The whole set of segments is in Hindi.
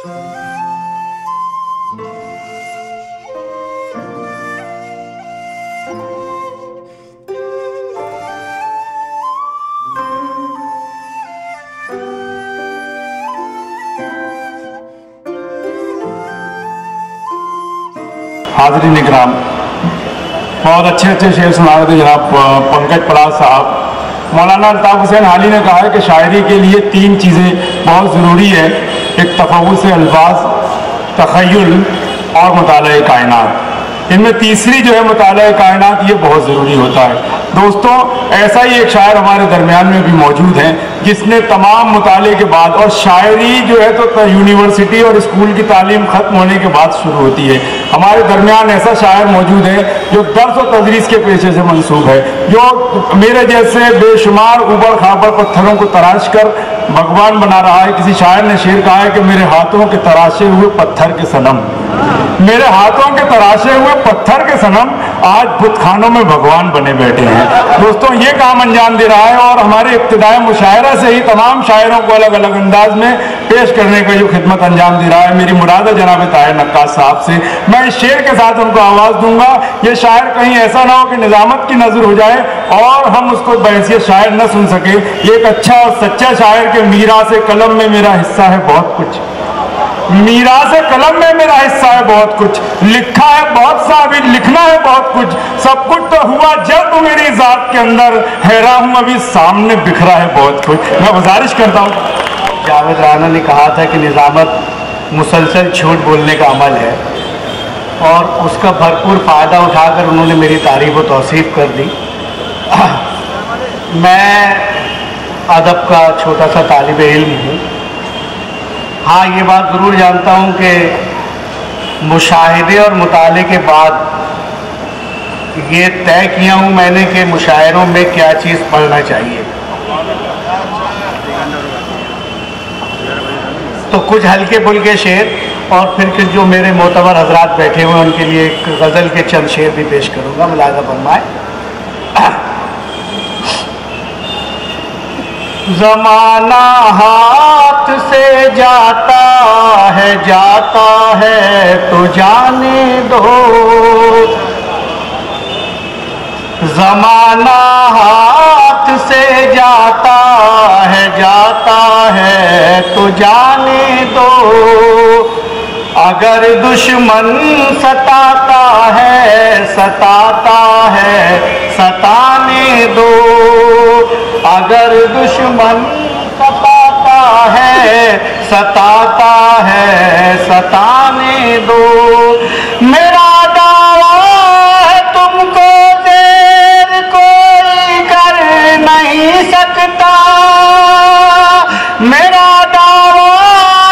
हाज़रीन इकराम, बहुत अच्छे अच्छे शेर सुना रहे थे जनाब पंकज पलास साहब। मौलाना अल्ताफ़ हुसैन हाली ने कहा है कि शायरी के लिए 3 चीज़ें बहुत ज़रूरी है, एक तफ़व्वुज़ अल्फाज, तख़य्युल और मुताला कायनात। इनमें तीसरी जो है मुताला कायनात, ये बहुत ज़रूरी होता है। दोस्तों, ऐसा ही एक शायर हमारे दरमियान में भी मौजूद हैं जिसने तमाम मुताले के बाद, और शायरी जो है तो यूनिवर्सिटी और स्कूल की तालीम ख़त्म होने के बाद शुरू होती है। हमारे दरमियान ऐसा शायर मौजूद है जो दर्स और तदरीस के पेशे से मंसूब है, जो मेरे जैसे बेशुमार उबड़ खाबड़ पत्थरों को तराश कर भगवान बना रहा है। किसी शायर ने शेर कहा है कि मेरे हाथों के तराशे हुए पत्थर के सनम, मेरे हाथों के तराशे हुए पत्थर के सनम आज बुतखानों में भगवान बने बैठे हैं। दोस्तों, ये काम अंजाम दे रहा है और हमारे इब्तिदाई मुशायरा से ही तमाम शायरों को अलग अलग अंदाज में पेश करने का जो खिदमत अंजाम दे रहा है। मेरी मुराद है जनाब ताहिर नक्काश साहब से। मैं इस शेर के साथ उनको आवाज़ दूंगा। ये शायर कहीं ऐसा ना हो कि निज़ामत की नज़र हो जाए और हम उसको बहैसियत शायर न सुन सके। ये एक अच्छा और सच्चा शायर के मीरास कलम में मेरा हिस्सा है बहुत कुछ, मीरास कलम में मेरा हिस्सा है बहुत कुछ, लिखा है बहुत सा अभी लिखना है बहुत कुछ, सब कुछ तो हुआ जब मेरी ज़ात के अंदर, हैरान हूँ अभी सामने बिखरा है बहुत कुछ। मैं गुजारिश करता हूँ, जावेद राना ने कहा था कि निज़ामत मुसलसल झूठ बोलने का अमल है और उसका भरपूर फ़ायदा उठाकर उन्होंने मेरी तारीफ़ व तौसीफ़ कर दी। मैं अदब का छोटा सा तालिब इल्म हूँ। हाँ, ये बात ज़रूर जानता हूँ कि मुशाहिदे और मुताले के बाद ये तय किया हूँ मैंने कि मुशायरों में क्या चीज़ पढ़ना चाहिए। तो कुछ हल्के फुल्के शेर और फिर जो मेरे मोतबर हजरात बैठे हुए उनके लिए एक गज़ल के चंद शेर भी पेश करूँगा, मुलाज़ा फरमाए। ज़माना हाथ से जाता है तो जाने दो, ज़माना हाथ से जाता है तो जाने दो, अगर दुश्मन सताता है सताने दो, अगर दुश्मन सताता है सताने दो। मेरा दावा है तुमको देर कोई कर नहीं सकता, मेरा दावा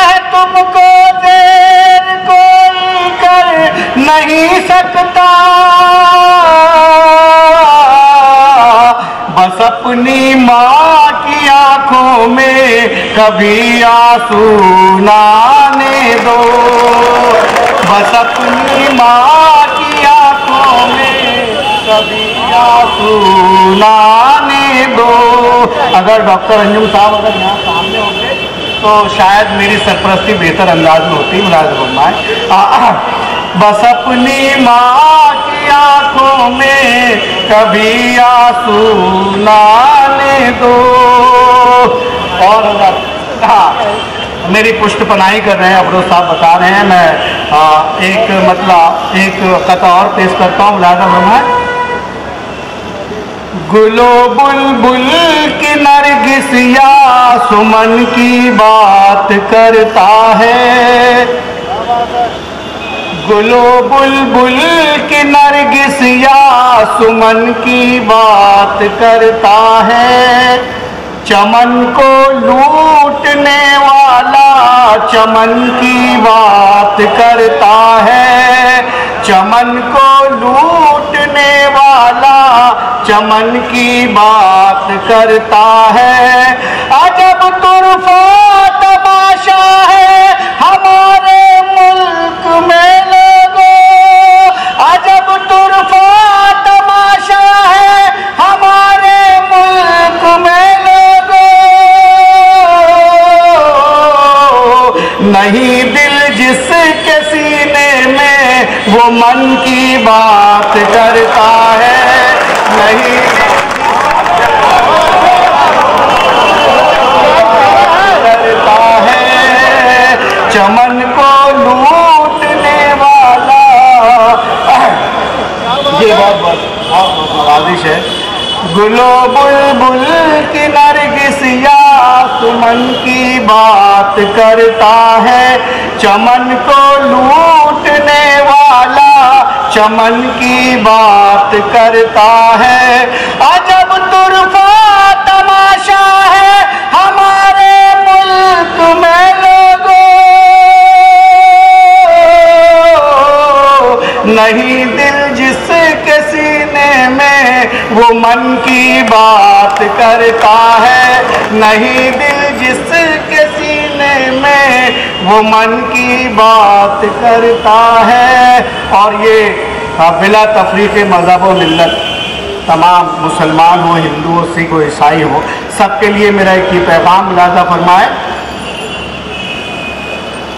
है तुमको देर कोई कर नहीं सकता, बस अपनी माँ की आंखों में कभी आंसू ना आने दो, बस अपनी माँ की आंखों में कभी आंसू ना आने दो। अगर डॉक्टर अंजुम साहब अगर यहाँ सामने होते तो शायद मेरी सरपरस्ती बेहतर अंदाज में होती। मुलाज़ा फरमाए, बस अपनी माँ की आंखों में कभी आंसू ना आने दो। और हाँ, मेरी पुष्ट पनाही कर रहे हैं, अफरोज साहब बता रहे हैं। मैं एक कथा और पेश करता हूँ। मुलाज़ा फरमाए, गुलो बुलबुल की नरगिस या सुमन की बात करता है, गुलो बुलबुल की नरगिस या सुमन की बात करता है, चमन को लूटने वाला चमन की बात करता है, चमन को लूटने वाला चमन की बात करता है। अजब तुरफा तमाशा है हमारे मुल्क में लोगों, अजब तुरफा तमाशा है हमारे मुल्क में लोगों, नहीं दिल जिसके सीने में वो मन की बात करता है, नहीं करता है चमन को लूटने वाला। ये बहुत नवाजिश है। गुलो बुलबुल की नरगिसिया सुमन की बात करता है, चमन को लूटने वाला चमन की बात करता है। अजब तुरफा तमाशा है हमारे मुल्क में लोगों, नहीं दिल जिसके सीने में वो मन की बात करता है, नहीं दिल जिसके सीने में वो मन की बात करता है। और ये बिला तफरीक मज़हब व मिल्लत तमाम मुसलमान हो, हिंदू हो, सिख हो, ईसाई हो, सबके लिए मेरा एक ही पैगाम मुलाज़ा फरमाए।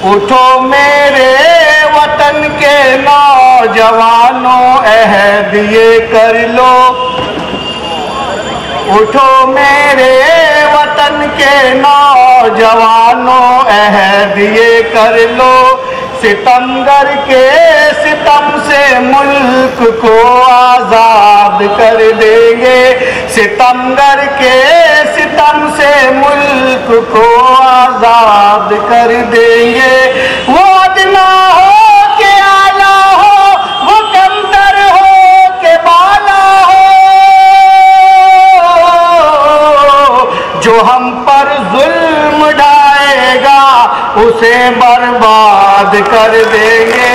उठो मेरे वतन के नौजवानों अहद ये कर लो, उठो मेरे वतन के नौजवानों अहद ये कर लो, सितमगर के सितम से मुल्क को आज़ाद कर देंगे, सितमगर के सितम से मुल्क को आज़ाद कर देंगे। वो अदना हो के आला हो, वो कमतर हो के बाला हो, जो हम पर जुल्म ढाएगा उसे बर्बाद कर देंगे,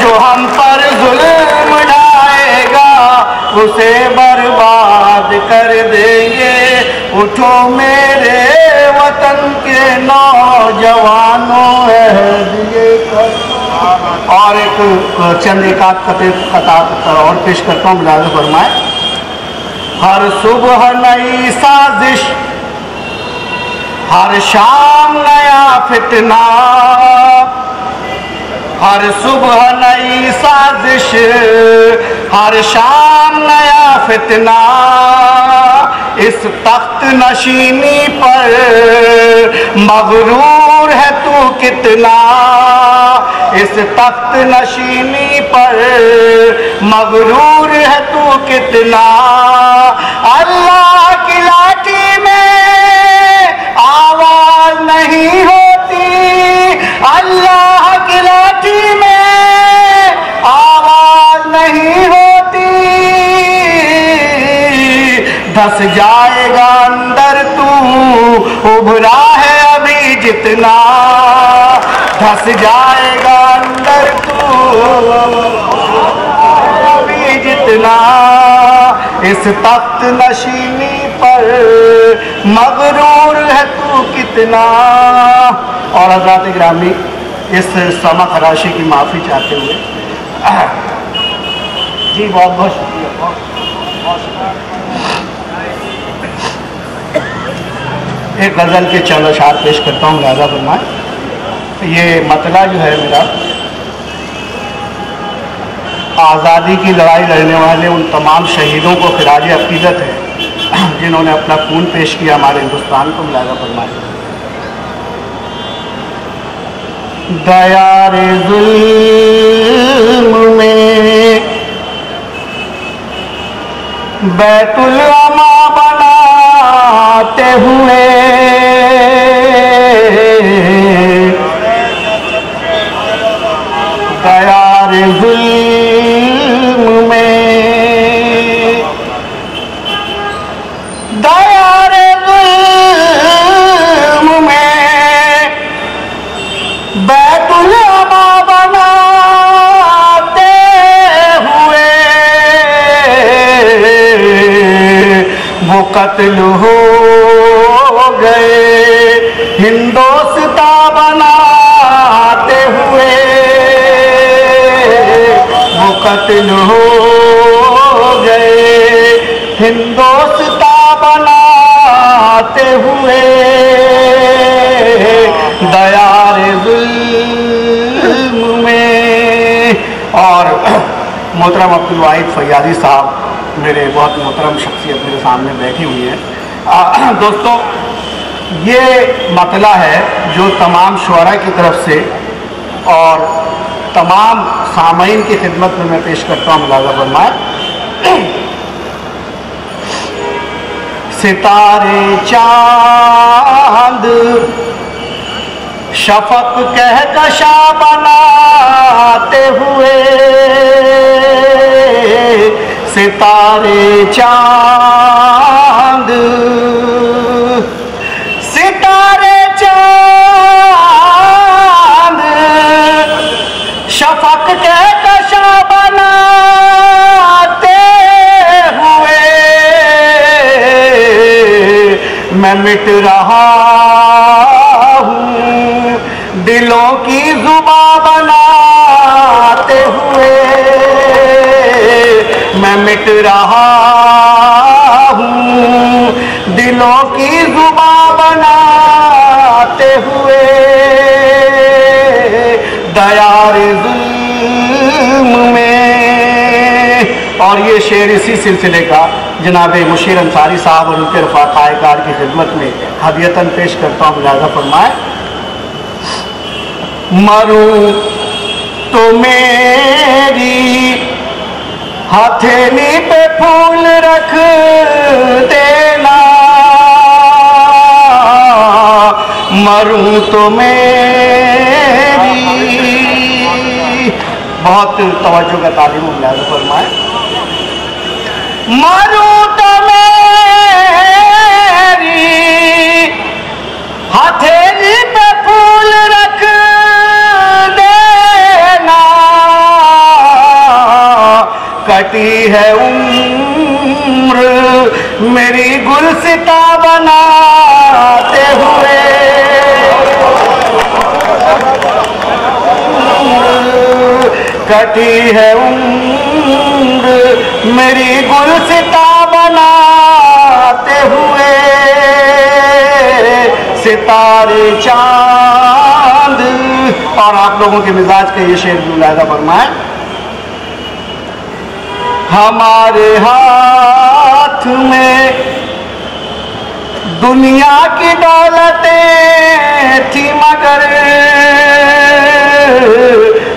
जो हम पर जुल्म ढाएगा उसे बर्बाद कर देंगे। उठो मेरे वतन के नौजवानों अहद ये कर। और एक चंद एकाध कथा और पेश करता हूँ, मुलाज़ा फरमाए। हर सुबह नई साजिश, हर शाम नया फितना, हर सुबह नई साजिश, हर शाम नया फितना, इस तख्त नशीनी पर मगरूर है तू कितना, इस तख्त नशीनी पर मगरूर है तू कितना। अल्लाह की लाठी में आवाज नहीं होती, अल्लाह की लाठी में आवाज नहीं होती, धस जाएगा अंदर तू उभरा है अभी जितना, धस जाएगा अंदर तू अभी जितना, इस तख्त नशीनी पर मगरूर है तू कितना। और हज़रात गिरामी, इस समा खराशी की माफ़ी चाहते हुए जी बहुत बहुत शुक्रिया, बहुत शुक्रिया। एक गज़ल के चंद अशार पेश करता हूँ, मुलाज़ा फरमाए। ये मतला जो है मेरा, आज़ादी की लड़ाई लड़ने वाले उन तमाम शहीदों को खिराज अक़ीदत है जिन्होंने अपना खून पेश किया हमारे हिंदुस्तान को। मुलाज़ा फरमाए। दया रे जुल्म में बैतुल अमा बनाते हुए, दया रे जुल्म में, दया रे जुल्म में बैतुल अमा बनाते हुए, वो कत्ल हो गए हिंदोस्तां बनाते हुए, वो कत्ल हो गए हिंदोस्तां बनाते हुए। दया रे मोहतरम अब्दुल वाहिद फैयाजी साहब मेरे बहुत मोहतरम शख्सियत मेरे सामने बैठी हुई है। दोस्तों, ये मतला है जो तमाम शुअरा की तरफ से और तमाम सामईन की खिदमत में मैं पेश करता हूँ। मुलाज़ा फरमाए। सितारे चांद शफक कहकशा बनाते हुए, सितारे चांद, सितारे चांद शफक कहकशा बनाते हुए, मैं मिट रहा दिलों की जुबां बनाते हुए, मैं मिट रहा हूँ दिलों की जुबां बनाते हुए। दयारे जुल्म में, और ये शेर इसी सिलसिले का जनाब मुशीर अंसारी साहब और उनके रफ़ाक़ाए-कार की खिदमत में हदियतन पेश करता हूँ। मुलाज़ा फरमाए। मरूं तो मेरी हथेली पे फूल रख देना, मरूं तो मेरी, बहुत तवज्जो का तालीम मुलाज़ा फरमाए। मरूं तो मेरी हथेली पे फूल रख देना, कटी है उम्र मेरी गुलसिता बनाते हुए, कटी है उम्र मेरी गुलसिता बनाते हुए। सितारे चांद, और आप लोगों के मिजाज का ये शेर भी मुलाज़ा फरमाए। हमारे हाथ में दुनिया की दौलतें थी मगर,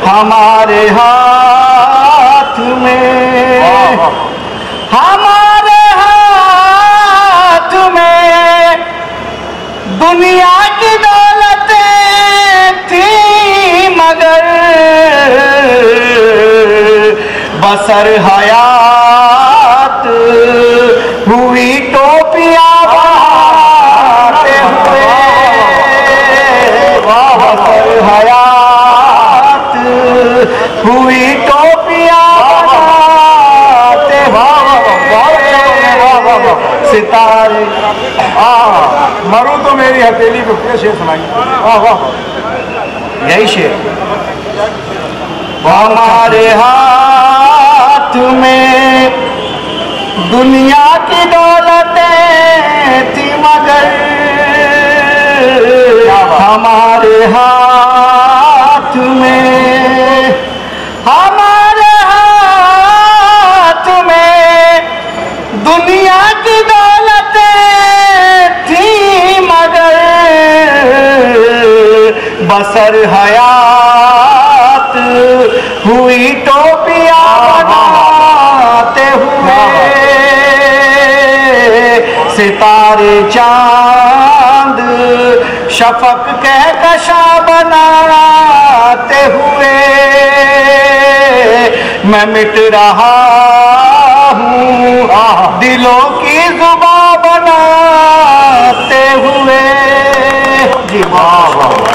हमारे हाथ में, हमारे हाथ में दुनिया की दौलतें थी मगर, बसर हयात हुई टोपियां बहाते हुए, बसर हयात हुई टोपियां बहाते हुए। सितारे मरूं तो मेरी हथेली पे पूरा शेर सुनाइए। वाह वाह, यही शेर। हमारे हाथ में दुनिया की दौलतें थी मगर, हमारे हाथ में, हमारे हाथ में दुनिया की दौलतें थी मगर, बसर हयात हुई टोपियां बनाते हुए। सितारे चांद शफक कहकशा बनाते हुए, मैं मिट रहा हूँ दिलों की जुबां बनाते हुए। जी वाह वाह।